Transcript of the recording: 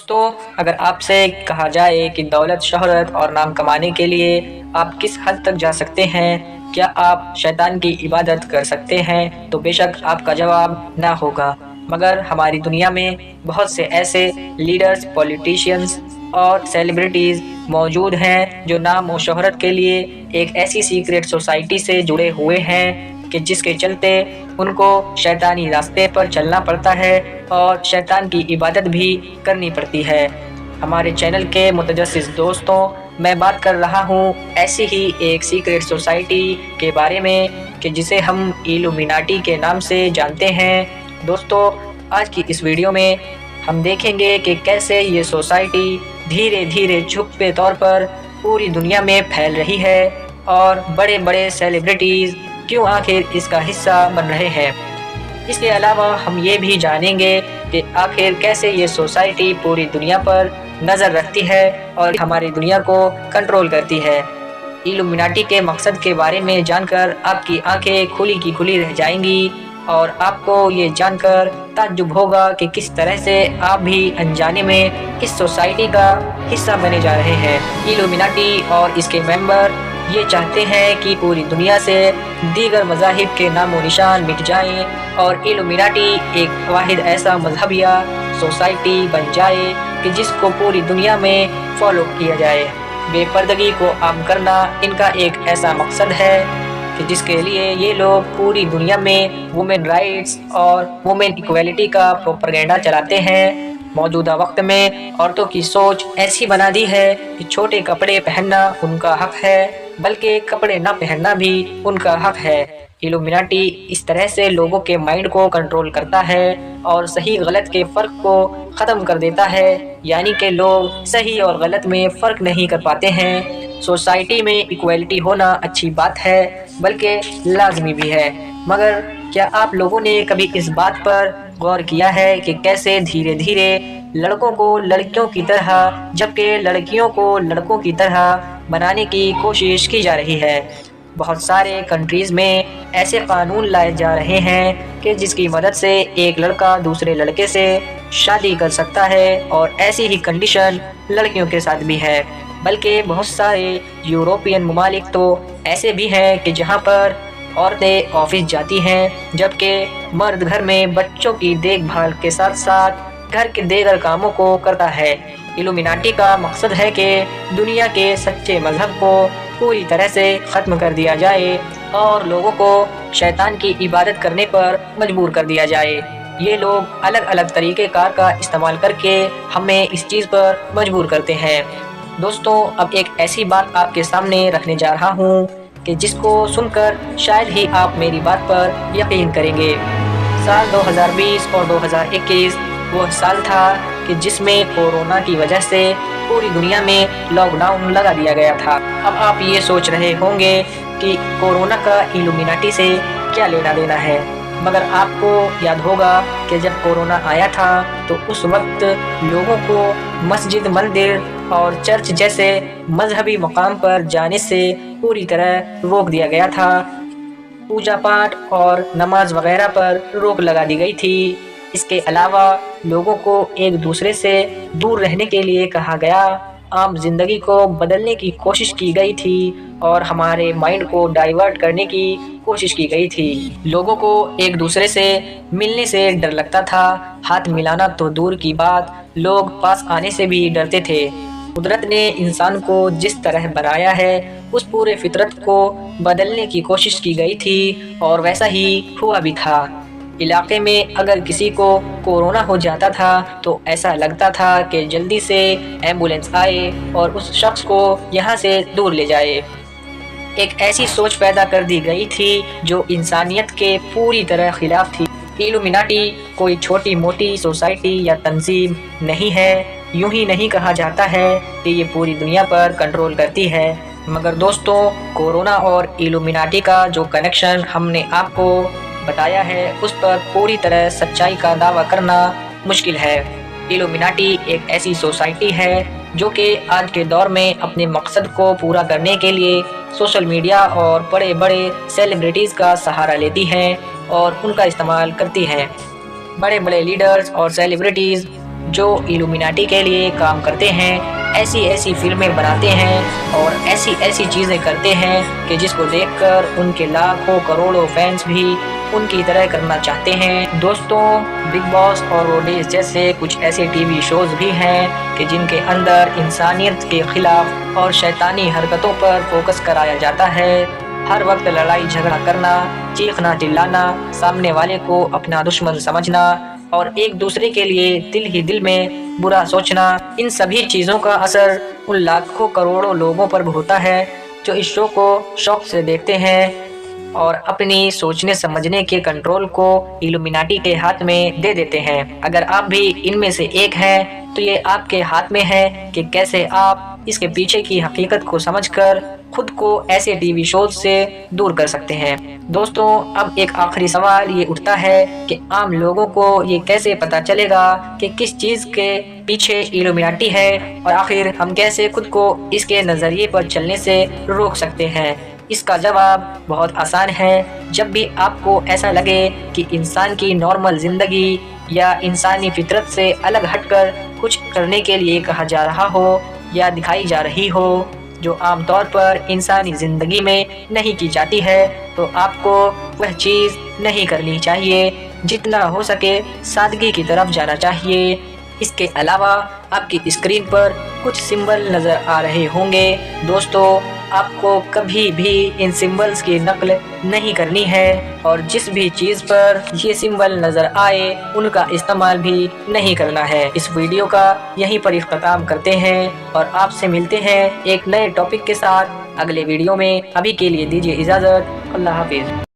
دوستوں، اگر آپ سے کہا جائے کہ دولت، شہرت اور نام کمانے کے لیے آپ کس حد تک جا سکتے ہیں، کیا آپ شیطان کی عبادت کر سکتے ہیں، تو بے شک آپ کا جواب نہ ہوگا۔ مگر ہماری دنیا میں بہت سے ایسے لیڈرز، پولیٹیشینز اور سیلیبریٹیز موجود ہیں جو نام و شہرت کے لیے ایک ایسی سیکریٹ سوسائٹی سے جڑے ہوئے ہیں کہ جس کے چلتے ان کو شیطانی راستے پر چلنا پڑتا ہے اور شیطان کی عبادت بھی کرنی پڑتی ہے۔ ہمارے چینل کے متجسس دوستوں، میں بات کر رہا ہوں ایسی ہی ایک سیکریٹ سوسائٹی کے بارے میں کہ جسے ہم ایلومیناٹی کے نام سے جانتے ہیں۔ دوستو، آج کی اس ویڈیو میں ہم دیکھیں گے کہ کیسے یہ سوسائٹی دھیرے دھیرے چھپے طور پر پوری دنیا میں پھیل رہی ہے اور بڑے بڑے سیلیبریٹیز کیوں آخر اس کا حصہ بن رہے ہیں۔ اس کے علاوہ ہم یہ بھی جانیں گے کہ آخر کیسے یہ سوسائٹی پوری دنیا پر نظر رکھتی ہے اور ہماری دنیا کو کنٹرول کرتی ہے۔ ایلومیناٹی کے مقصد کے بارے میں جان کر آپ کی آنکھیں کھلی کی کھلی رہ جائیں گی اور آپ کو یہ جان کر تعجب ہوگا کہ کس طرح سے آپ بھی انجانے میں اس سوسائٹی کا حصہ بنے جا رہے ہیں۔ ایلومیناٹی اور اس کے ممبر یہ چاہتے ہیں کہ پوری دنیا سے دیگر مذاہب کے نام و نشان مٹ جائیں اور ایلومیناٹی ایک واحد ایسا مذہب یا سوسائٹی بن جائے کہ جس کو پوری دنیا میں فالو کیا جائے۔ بے پردگی کو عام کرنا ان کا ایک ایسا مقصد ہے کہ جس کے لیے یہ لوگ پوری دنیا میں وومن رائٹس اور وومن ایکویلٹی کا پروپیگنڈا چلاتے ہیں۔ موجودہ وقت میں عورتوں کی سوچ ایسی بنا دی ہے کہ چھوٹے کپڑے پہننا ان کا حق ہے، بلکہ کپڑے نہ پہننا بھی ان کا حق ہے۔ ایلومیناٹی اس طرح سے لوگوں کے مائنڈ کو کنٹرول کرتا ہے اور صحیح غلط کے فرق کو ختم کر دیتا ہے، یعنی کہ لوگ صحیح اور غلط میں فرق نہیں کر پاتے ہیں۔ سوسائٹی میں ایکویلٹی ہونا اچھی بات ہے، بلکہ لازمی بھی ہے، مگر کیا آپ لوگوں نے کبھی اس بات پر غور کیا ہے کہ کیسے دھیرے دھیرے لڑکوں کو لڑکیوں کی طرح جبکہ لڑکیوں کو لڑکوں کی طرح بنانے کی کوشش کی جا رہی ہے؟ بہت سارے کنٹریز میں ایسے قانون لائے جا رہے ہیں کہ جس کی مدد سے ایک لڑکا دوسرے لڑکے سے شادی کر سکتا ہے، اور ایسی ہی کنڈیشن لڑکیوں کے ساتھ بھی ہے۔ بلکہ بہت سارے یورپین ممالک تو ایسے بھی ہیں کہ جہاں پر عورتیں آفس جاتی ہیں جبکہ مرد گھر میں بچوں کی دیکھ بھال کے ساتھ ساتھ گھر کے دیگر کاموں کو کرتا ہے۔ ایلومیناٹی کا مقصد ہے کہ دنیا کے سچے مذہب کو پوری طرح سے ختم کر دیا جائے اور لوگوں کو شیطان کی عبادت کرنے پر مجبور کر دیا جائے۔ یہ لوگ الگ الگ طریقہ کار کا استعمال کر کے ہمیں اس چیز پر مجبور کرتے ہیں۔ دوستوں، اب ایک ایسی بات آپ کے سامنے رکھنے جا رہا ہوں کہ جس کو سن کر شاید ہی آپ میری بات پر یقین کریں گے۔ سال 2020 اور 2021 وہ سال تھا کہ جس میں کورونا کی وجہ سے پوری دنیا میں لاک ڈاؤن لگا دیا گیا تھا۔ اب آپ یہ سوچ رہے ہوں گے کہ کورونا کا ایلومیناٹی سے کیا لینا دینا ہے، مگر آپ کو یاد ہوگا کہ جب کورونا آیا تھا تو اس وقت لوگوں کو مسجد، مندر اور چرچ جیسے مذہبی مقام پر جانے سے پوری طرح روک دیا گیا تھا۔ پوجا پاٹ اور نماز وغیرہ پر روک لگا دی گئی تھی۔ اس کے علاوہ لوگوں کو ایک دوسرے سے دور رہنے کے لیے کہا گیا، عام زندگی کو بدلنے کی کوشش کی گئی تھی اور ہمارے مائنڈ کو ڈائیورٹ کرنے کی کوشش کی گئی تھی۔ لوگوں کو ایک دوسرے سے ملنے سے ڈر لگتا تھا، ہاتھ ملانا تو دور کی بات، لوگ پاس آنے سے بھی ڈرتے تھے۔ قدرت نے انسان کو جس طرح بنایا ہے اس پورے فطرت کو بدلنے کی کوشش کی گئی تھی اور ویسا ہی ہوا بھی تھا۔ علاقے میں اگر کسی کو کورونا ہو جاتا تھا تو ایسا لگتا تھا کہ جلدی سے ایمبولینس آئے اور اس شخص کو یہاں سے دور لے جائے۔ ایک ایسی سوچ پیدا کر دی گئی تھی جو انسانیت کے پوری طرح خلاف تھی۔ ایلومیناٹی کوئی چھوٹی موٹی سوسائٹی یا تنظیم نہیں ہے، یوں ہی نہیں کہا جاتا ہے کہ یہ پوری دنیا پر کنٹرول کرتی ہے۔ مگر دوستوں، کورونا اور ایلومیناٹی کا جو کنیکشن ہم نے آپ کو بتایا ہے اس پر پوری طرح سچائی کا دعویٰ کرنا مشکل ہے۔ ایلومیناٹی ایک ایسی سوسائٹی ہے جو کہ آج کے دور میں اپنے مقصد کو پورا کرنے کے لیے سوشل میڈیا اور بڑے بڑے سیلیبریٹیز کا سہارا لیتی ہے اور ان کا استعمال کرتی ہے۔ بڑے بڑے لیڈرز اور سیلیبریٹیز جو ایلومیناٹی کے لیے کام کرتے ہیں ایسی ایسی فلمیں بناتے ہیں اور ایسی ایسی چیزیں کرتے ہیں کہ جس کو دیکھ کر ان کے لاکھوں کروڑوں فینس بھی ان کی طرح کرنا چاہتے ہیں۔ دوستوں، بگ باس اور روڈیز جیسے کچھ ایسے ٹی وی شوز بھی ہیں کہ جن کے اندر انسانیت کے خلاف اور شیطانی حرکتوں پر فوکس کرایا جاتا ہے۔ ہر وقت لڑائی جھگڑا کرنا، چیخنا چلانا، سامنے والے کو اپنا دشمن سمجھنا اور ایک دوسرے کے لیے دل ہی دل میں برا سوچنا، ان سبھی چیزوں کا اثر ان لاکھوں کروڑوں لوگوں پر ہوتا ہے جو اس شو کو شوق سے دیکھتے ہیں اور اپنی سوچنے سمجھنے کے کنٹرول کو ایلومیناٹی کے ہاتھ میں دے دیتے ہیں۔ اگر آپ بھی ان میں سے ایک ہیں تو یہ آپ کے ہاتھ میں ہے کہ کیسے آپ اس کے پیچھے کی حقیقت کو سمجھ کر خود کو ایسے ٹی وی شوز سے دور کر سکتے ہیں۔ دوستوں، اب ایک آخری سوال یہ اٹھتا ہے کہ عام لوگوں کو یہ کیسے پتا چلے گا کہ کس چیز کے پیچھے ایلومیناٹی ہے اور آخر ہم کیسے خود کو اس کے نظریے پر چلنے سے روک سکتے ہیں؟ اس کا جواب بہت آسان ہے۔ جب بھی آپ کو ایسا لگے کہ انسان کی نارمل زندگی یا انسانی فطرت سے الگ ہٹ کر کچھ کرنے کے لیے کہا جا رہا ہو یا دکھائی جا رہی ہو جو عام طور پر انسانی زندگی میں نہیں کی جاتی ہے، تو آپ کو وہ چیز نہیں کرنی چاہیے۔ جتنا ہو سکے سادگی کی طرف جانا چاہیے۔ اس کے علاوہ آپ کی اسکرین پر کچھ سمبل نظر آ رہے ہوں گے۔ دوستو، آپ کو کبھی بھی ان سمبلز کی نقل نہیں کرنی ہے اور جس بھی چیز پر یہ سمبل نظر آئے ان کا استعمال بھی نہیں کرنا ہے۔ اس ویڈیو کا یہیں پر اختتام کرتے ہیں اور آپ سے ملتے ہیں ایک نئے ٹاپک کے ساتھ اگلے ویڈیو میں۔ ابھی کے لیے دیجیے اجازت۔ اللہ حافظ۔